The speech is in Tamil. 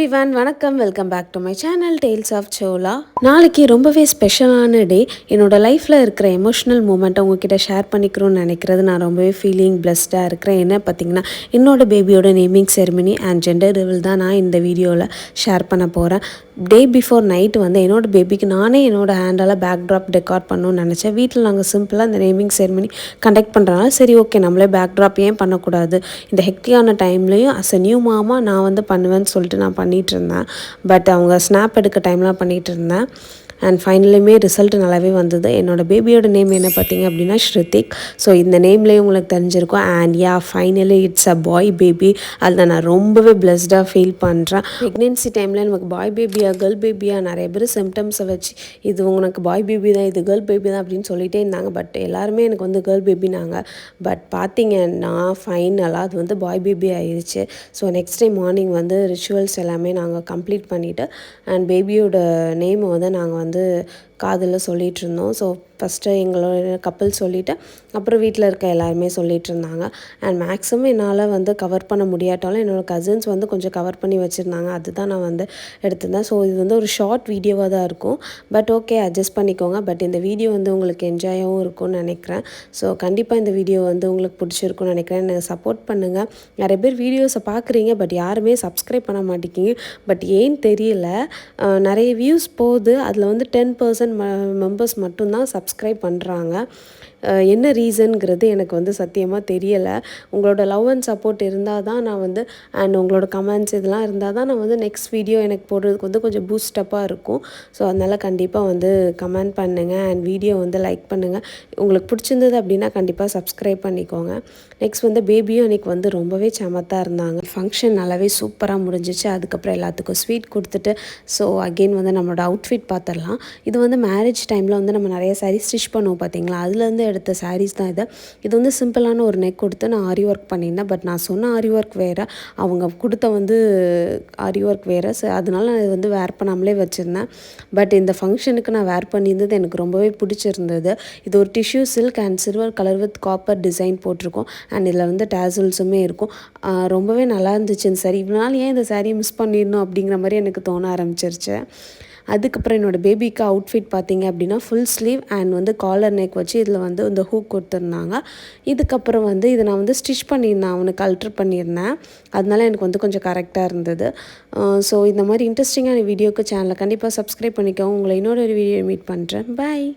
எவ்ரிவன் வணக்கம் welcome back to my channel tales of Chola. நாளைக்கு ரொம்பவே ஸ்பெஷலான டே. என்னோட லைஃப்பில் இருக்கிற எமோஷ்னல் மூமெண்ட்டை உங்ககிட்ட ஷேர் பண்ணிக்கிறோன்னு நினைக்கிறது நான் ரொம்பவே ஃபீலிங் பிளஸ்டாக இருக்கிறேன். என்ன பார்த்தீங்கன்னா என்னோட பேபியோட naming ceremony and gender reveal தான் நான் இந்த வீடியோவில் ஷேர் பண்ண போகிறேன். டே பிஃபோர் நைட்டு வந்து என்னோடய பேபிக்கு நானே என்னோட ஹேண்டால் பேக் ட்ராப் டெக்கார் பண்ணணும்னு நினச்சேன். வீட்டில் நாங்கள் சிம்பிளாக இந்த நேமிங் செரிமனி கண்டக்ட் பண்ணுறதுனால சரி ஓகே நம்மளே பேக் ட்ராப் ஏன் பண்ணக்கூடாது, இந்த ஹெக்டிக்கான டைம்லேயும் அஸ் அ நியூ மாமா நான் வந்து பண்ணுவேன்னு சொல்லிட்டு நான் பண்ணிகிட்டு இருந்தேன். பட் அவங்க ஸ்னாப் எடுக்க டைம்லாம் பண்ணிகிட்டு இருந்தேன். அண்ட் ஃபைனலுமே ரிசல்ட் நல்லாவே வந்தது. என்னோடய பேபியோட நேம் என்ன பார்த்தீங்க அப்படின்னா ஸ்ருத்திக். ஸோ இந்த நேம்லேயே உங்களுக்கு தெரிஞ்சிருக்கும். And yeah finally it's a boy baby. அதில் நான் ரொம்பவே பிளஸ்டாக ஃபீல் பண்ணுறேன். ப்ரெக்னென்சி டைமில் நமக்கு பாய் பேபியா கேர்ள் பேபியா நிறைய பேர் சிம்டம்ஸை வச்சு இது உனக்கு பாய் பேபி தான், இது கேர்ள் பேபி தான் அப்படின்னு சொல்லிகிட்டே இருந்தாங்க. பட் எல்லாருமே எனக்கு வந்து கேர்ள் பேபினாங்க. பட் பார்த்தீங்கன்னா ஃபைனலாக அது வந்து பாய் பேபி ஆயிடுச்சு. ஸோ நெக்ஸ்ட் டே மார்னிங் வந்து ரிச்சுவல்ஸ் எல்லாமே நாங்கள் கம்ப்ளீட் பண்ணிவிட்டு அண்ட் பேபியோட நேமை வந்து நாங்கள் வந்து காதில் சொல்லிகிட்டு இருந்தோம். ஸோ ஃபஸ்ட்டு எங்களோட கப்பல் சொல்லிவிட்டு அப்புறம் வீட்டில் இருக்க எல்லாருமே சொல்லிகிட்டு இருந்தாங்க. அண்ட் மேக்ஸிமம் என்னால் வந்து கவர் பண்ண முடியாட்டாலும் என்னோடய கசின்ஸ் வந்து கொஞ்சம் கவர் பண்ணி வச்சுருந்தாங்க. அதுதான் நான் வந்து எடுத்திருந்தேன். ஸோ இது வந்து ஒரு ஷார்ட் வீடியோவாக தான் இருக்கும். பட் ஓகே அட்ஜஸ்ட் பண்ணிக்கோங்க. பட் இந்த வீடியோ வந்து உங்களுக்கு என்ஜாயாகவும் இருக்கும்னு நினைக்கிறேன். ஸோ கண்டிப்பாக இந்த வீடியோ வந்து உங்களுக்கு பிடிச்சிருக்குன்னு நினைக்கிறேன். எனக்கு சப்போர்ட் பண்ணுங்கள். நிறைய பேர் வீடியோஸை பார்க்குறீங்க பட் யாருமே சப்ஸ்கிரைப் பண்ண மாட்டேங்கிங்க. பட் ஏன்னு தெரியல, நிறைய வியூஸ் போகுது, அதில் வந்து 10% மெம்பர்ஸ் மட்டும்தான் சப்ஸ்கிரைப் பண்ணுறாங்க. என்ன ரீசனுங்கிறது எனக்கு வந்து சத்தியமாக தெரியலை. உங்களோட லவ் அண்ட் சப்போர்ட் இருந்தால் தான் நான் வந்து அண்ட் உங்களோட கமெண்ட்ஸ் இதெல்லாம் இருந்தால் தான் நான் வந்து நெக்ஸ்ட் வீடியோ எனக்கு போடுறதுக்கு வந்து கொஞ்சம் பூஸ்டப்பாக இருக்கும். ஸோ அதனால் கண்டிப்பாக வந்து கமெண்ட் பண்ணுங்கள் அண்ட் வீடியோ வந்து லைக் பண்ணுங்கள். உங்களுக்கு பிடிச்சிருந்தது அப்படின்னா கண்டிப்பாக சப்ஸ்கிரைப் பண்ணிக்கோங்க. நெக்ஸ்ட் வந்து பேபியும் அன்றைக்கி வந்து ரொம்பவே சமத்தாக இருந்தாங்க. ஃபங்க்ஷன் நல்லாவே சூப்பராக முடிஞ்சிச்சு. அதுக்கப்புறம் எல்லாத்துக்கும் ஸ்வீட் கொடுத்துட்டு ஸோ அகெயின் வந்து நம்மளோட அவுட்ஃபிட் பார்த்துடலாம். இது வந்து மேரேஜ் டைமில் வந்து நம்ம நிறைய சாரீ ஸ்டிச் பண்ணுவோம் பார்த்தீங்களா, அதுலேருந்து எடுத்த சாரீஸ் தான் இது. இது வந்து சிம்பிளான ஒரு நெக் கொடுத்து நான் ஆரி ஒர்க் பண்ணியிருந்தேன். பட் நான் சொன்ன ஆரி ஒர்க் வேறு, அவங்க கொடுத்த வந்து ஆரி ஒர்க் வேறு. ஸோ அதனால நான் இது வந்து வேர் பண்ணாமலே வச்சுருந்தேன். பட் இந்த ஃபங்க்ஷனுக்கு நான் வேர் பண்ணியிருந்தது எனக்கு ரொம்பவே பிடிச்சிருந்தது. இது ஒரு tissue silk and silver colour with copper design போட்டிருக்கோம். அண்ட் இதில் வந்து டேசல்ஸுமே இருக்கும். ரொம்பவே நல்லா இருந்துச்சு இந்த சாரீ. இவ்வளோ நாள் ஏன் இந்த சாரியை மிஸ் பண்ணிடணும் அப்படிங்கிற மாதிரி எனக்கு தோண ஆரம்பிச்சிருச்சு. அதுக்கப்புறம் என்னோடய பேபிக்கு அவுட்ஃபிட் பார்த்தீங்க அப்படின்னா ஃபுல் ஸ்லீவ் அண்ட் வந்து காலர் நெக் வச்சு இதில் வந்து இந்த ஹூக் கொடுத்துருந்தாங்க. இதுக்கப்புறம் வந்து இதை நான் வந்து ஸ்டிச் பண்ணியிருந்தேன், அவனுக்கு அல்ட்ரு பண்ணியிருந்தேன். அதனால எனக்கு வந்து கொஞ்சம் கரெக்டாக இருந்தது. ஸோ இந்த மாதிரி இன்ட்ரெஸ்டிங்கான வீடியோக்கு சேனலை கண்டிப்பாக சப்ஸ்கிரைப் பண்ணிக்கோங்க. உங்களை இன்னொரு வீடியோ மீட் பண்ணுறேன். பாய்.